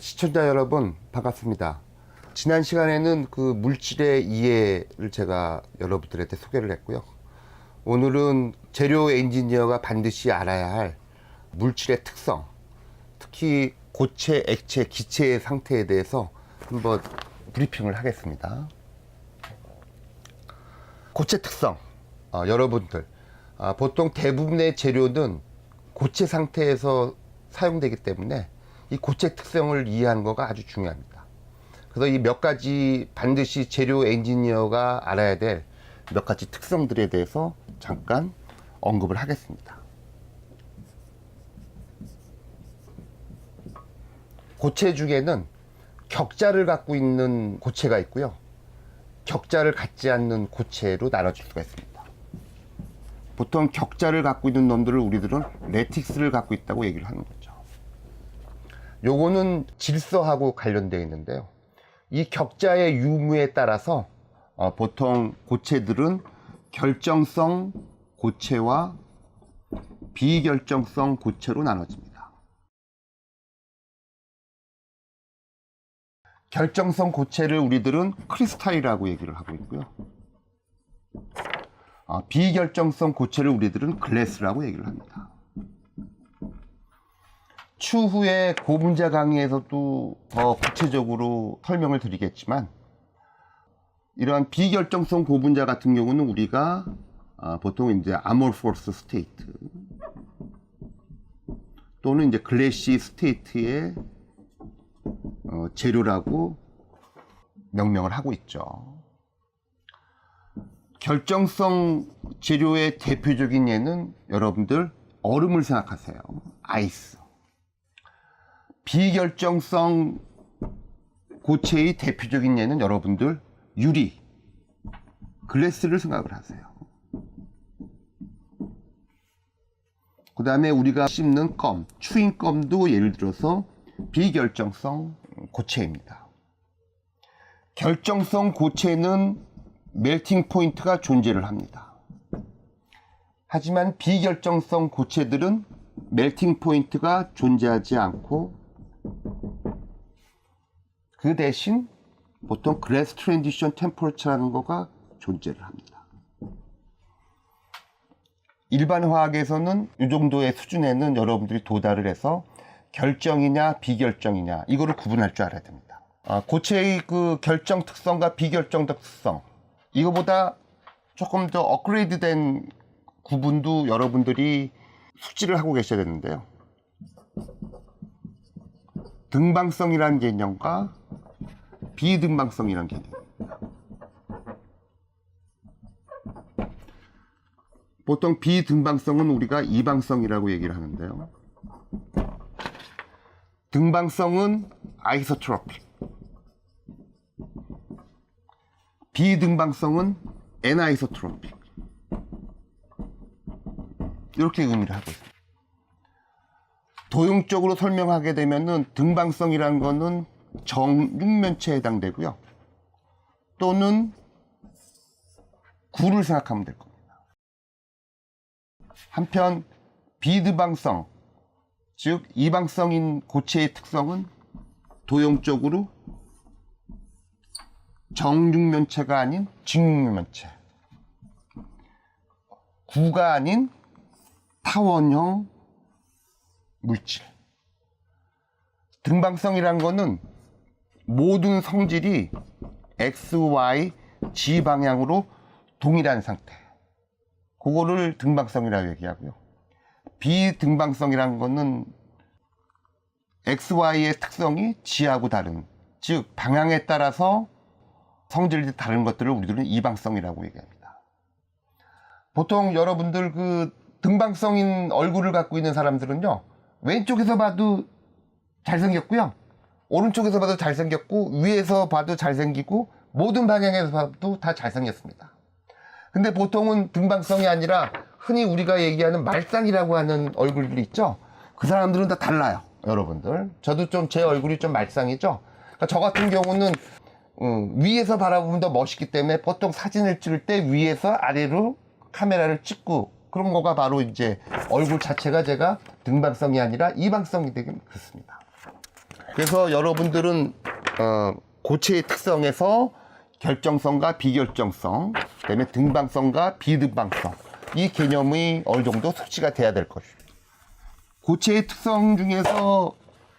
시청자 여러분 반갑습니다. 지난 시간에는 그 물질의 이해를 제가 여러분들한테 소개를 했고요. 오늘은 재료 엔지니어가 반드시 알아야 할 물질의 특성, 특히 고체, 액체, 기체의 상태에 대해서 한번 브리핑을 하겠습니다. 고체 특성, 여러분들 보통 대부분의 재료는 고체 상태에서 사용되기 때문에 이 고체 특성을 이해하는 거가 아주 중요합니다. 그래서 이 몇 가지 반드시 재료 엔지니어가 알아야 될 몇 가지 특성들에 대해서 잠깐 언급을 하겠습니다. 고체 중에는 격자를 갖고 있는 고체가 있고요, 격자를 갖지 않는 고체로 나눠질 수가 있습니다. 보통 격자를 갖고 있는 놈들을 우리들은 레틱스를 갖고 있다고 얘기를 하는 거죠. 요거는 질서하고 관련되어 있는데요, 이 격자의 유무에 따라서 보통 고체들은 결정성 고체와 비결정성 고체로 나눠집니다. 결정성 고체를 우리들은 크리스탈이라고 얘기를 하고 있고요, 비결정성 고체를 우리들은 글래스라고 얘기를 합니다. 추후에 고분자 강의에서도 더 구체적으로 설명을 드리겠지만, 이러한 비결정성 고분자 같은 경우는 우리가 보통 이제 아모르포스 스테이트 또는 이제 글래시 스테이트의 재료라고 명명을 하고 있죠. 결정성 재료의 대표적인 예는 여러분들 얼음을 생각하세요. 아이스. 비결정성 고체의 대표적인 예는 여러분들 유리, 글래스를 생각을 하세요. 그 다음에 우리가 씹는 껌, 추잉껌도 예를 들어서 비결정성 고체입니다. 결정성 고체는 멜팅 포인트가 존재를 합니다. 하지만 비결정성 고체들은 멜팅 포인트가 존재하지 않고 그 대신 보통 그래스 트랜지션 템퍼러처라는 거가 존재를 합니다. 일반 화학에서는 이 정도의 수준에는 여러분들이 도달을 해서 결정이냐 비결정이냐 이거를 구분할 줄 알아야 됩니다. 고체의 그 결정 특성과 비결정 특성, 이거보다 조금 더 업그레이드 된 구분도 여러분들이 숙지를 하고 계셔야 되는데요, 등방성이라는 개념과 비등방성이라는 개념입니다. 보통 비등방성은 우리가 이방성이라고 얘기를 하는데요, 등방성은 아이소트로픽, 비등방성은 애나이소트로픽, 이렇게 의미를 하고 있습니다. 도형적으로 설명하게 되면은 등방성이라는 거는 정육면체에 해당되고요, 또는 구를 생각하면 될 겁니다. 한편 비등방성, 즉 이방성인 고체의 특성은 도형적으로 정육면체가 아닌 직육면체, 구가 아닌 타원형 물질. 등방성이란 거는 모든 성질이 X, Y, Z 방향으로 동일한 상태, 그거를 등방성이라고 얘기하고요, 비등방성이란 거는 X, Y의 특성이 G하고 다른, 즉 방향에 따라서 성질이 다른 것들을 우리들은 이방성이라고 얘기합니다. 보통 여러분들 그 등방성인 얼굴을 갖고 있는 사람들은요, 왼쪽에서 봐도 잘생겼고요, 오른쪽에서 봐도 잘생겼고, 위에서 봐도 잘생기고, 모든 방향에서 봐도 다 잘생겼습니다. 근데 보통은 등방성이 아니라 흔히 우리가 얘기하는 말상이라고 하는 얼굴들이 있죠, 그 사람들은 다 달라요. 여러분들, 저도 좀 제 얼굴이 좀 말상이죠. 그러니까 저 같은 경우는 위에서 바라보면 더 멋있기 때문에 보통 사진을 찍을 때 위에서 아래로 카메라를 찍고, 그런 거가 바로 이제 얼굴 자체가 제가 등방성이 아니라 이방성이 되긴 그렇습니다. 그래서 여러분들은 고체의 특성에서 결정성과 비결정성, 그다음에 등방성과 비등방성, 이 개념이 어느 정도 숙지가 돼야 될 것입니다. 고체의 특성 중에서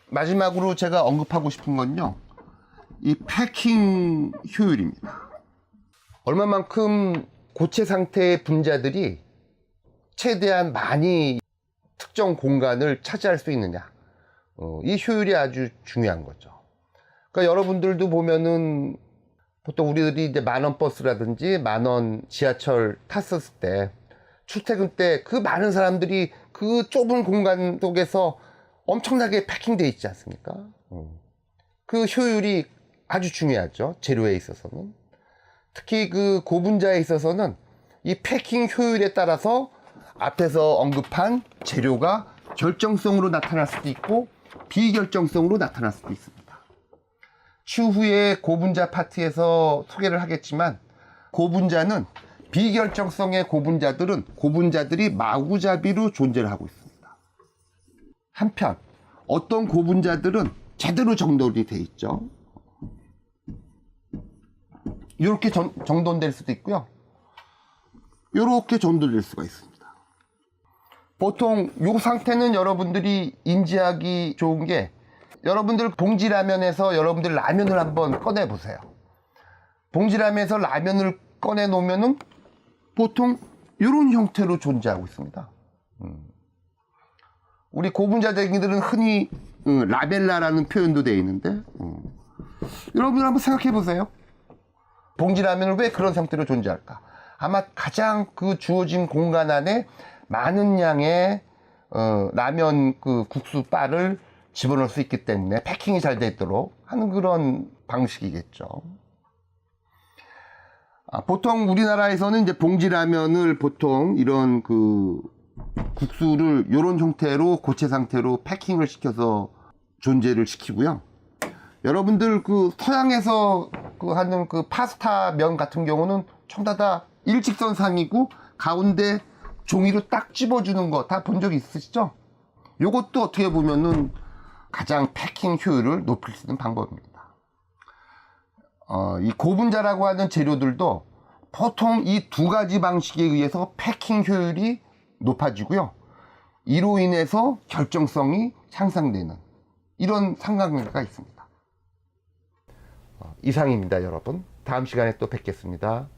마지막으로 제가 언급하고 싶은 건요, 이 패킹 효율입니다. 얼마만큼 고체 상태의 분자들이 최대한 많이 특정 공간을 차지할 수 있느냐, 이 효율이 아주 중요한 거죠. 그러니까 여러분들도 보면은 보통 우리들이 이제 만원 버스라든지 만원 지하철 탔었을 때 출퇴근 때 그 많은 사람들이 그 좁은 공간 속에서 엄청나게 패킹되어 있지 않습니까? 그 효율이 아주 중요하죠. 재료에 있어서는. 특히 그 고분자에 있어서는 이 패킹 효율에 따라서 앞에서 언급한 재료가 결정성으로 나타날 수도 있고 비결정성으로 나타날 수도 있습니다. 추후에 고분자 파트에서 소개를 하겠지만, 고분자는 비결정성의 고분자들이 마구잡이로 존재를 하고 있습니다. 한편 어떤 고분자들은 제대로 정돈이 돼 있죠. 이렇게 정돈될 수도 있고요, 이렇게 정돈될 수가 있습니다. 보통 이 상태는 여러분들이 인지하기 좋은 게, 여러분들 봉지라면에서 여러분들 라면을 한번 꺼내 보세요. 봉지라면에서 라면을 꺼내 놓으면은 보통 이런 형태로 존재하고 있습니다. 우리 고분자쟁이들은 흔히 라벨라라는 표현도 되어 있는데, 여러분들 한번 생각해 보세요. 봉지라면을 왜 그런 형태로 존재할까? 아마 가장 그 주어진 공간 안에 많은 양의 라면 그 국수 바를 집어넣을 수 있기 때문에 패킹이 잘 되도록 하는 그런 방식이겠죠. 보통 우리나라에서는 이제 봉지라면을 보통 이런 그 국수를 이런 형태로 고체 상태로 패킹을 시켜서 존재를 시키고요. 여러분들 그 서양에서 그 하는 그 파스타 면 같은 경우는 전부 다 일직선상이고 가운데 종이로 딱 집어주는 거 다 본 적 있으시죠? 요것도 어떻게 보면은 가장 패킹 효율을 높일 수 있는 방법입니다. 이 고분자라고 하는 재료들도 보통 이 두 가지 방식에 의해서 패킹 효율이 높아지고요, 이로 인해서 결정성이 향상되는 이런 상관관계가 있습니다. 이상입니다, 여러분. 다음 시간에 또 뵙겠습니다.